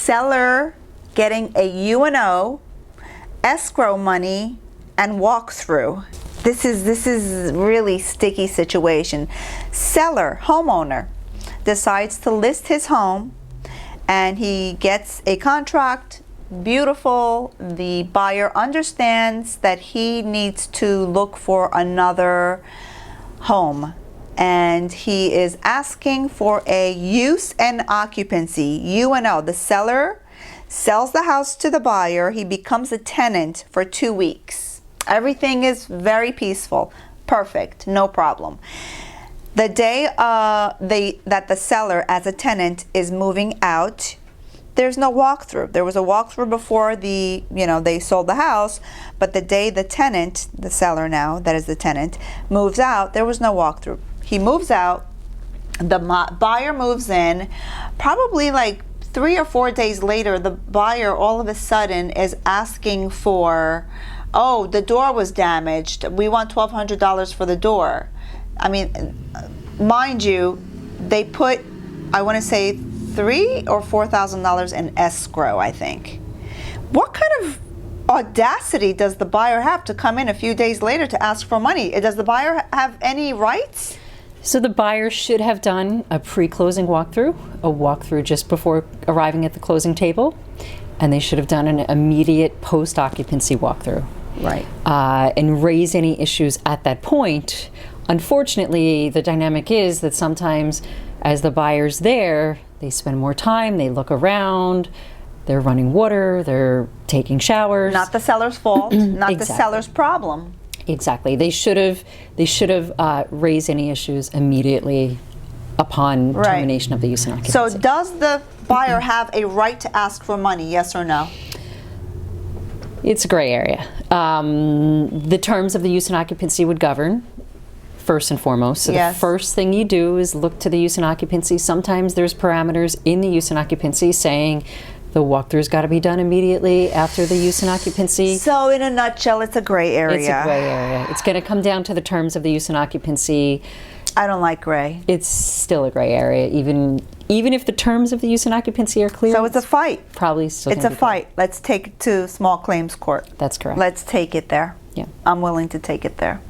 seller getting a U&O, escrow money, and walkthrough. This is really sticky situation. Seller, homeowner, decides to list his home, and he gets a contract. Beautiful. The buyer understands that he needs to look for another home, and he is asking for a use and occupancy, U&O. The seller sells the house to the buyer. He becomes a tenant for 2 weeks. Everything is very peaceful. Perfect. No problem. The day that the seller as a tenant is moving out, there's no walkthrough. There was a walkthrough before they sold the house, but the day the tenant, the seller now, that is the tenant, moves out, there was no walkthrough. He moves out, the buyer moves in, probably like 3 or 4 days later, the buyer all of a sudden is asking for, oh, the door was damaged. We want $1,200 for the door. I mean, mind you, they put, I want to say, $3,000 or $4,000 in escrow, I think. What kind of audacity does the buyer have to come in a few days later to ask for money? Does the buyer have any rights? So the buyer should have done a pre-closing walkthrough, a walkthrough just before arriving at the closing table, and they should have done an immediate post-occupancy walkthrough. Right. And raise any issues at that point. Unfortunately, the dynamic is that sometimes as the buyer's there, they spend more time, they look around, they're running water, they're taking showers. Not the seller's fault, not Exactly. the seller's problem. Exactly. They should have raised any issues immediately upon Right. termination of the use and occupancy. So does the buyer have a right to ask for money, yes or no? It's a gray area. The terms of the use and occupancy would govern, first and foremost. So Yes. the first thing you do is look to the use and occupancy. Sometimes there's parameters in the use and occupancy saying the walkthrough's got to be done immediately after the use and occupancy. So in a nutshell, it's a gray area. It's a gray area. It's going to come down to the terms of the use and occupancy. I don't like gray. It's still a gray area, even if the terms of the use and occupancy are clear. So it's a fight. Probably still. It's a gonna be fight. Let's take it to small claims court. That's correct. Let's take it there. Yeah. I'm willing to take it there.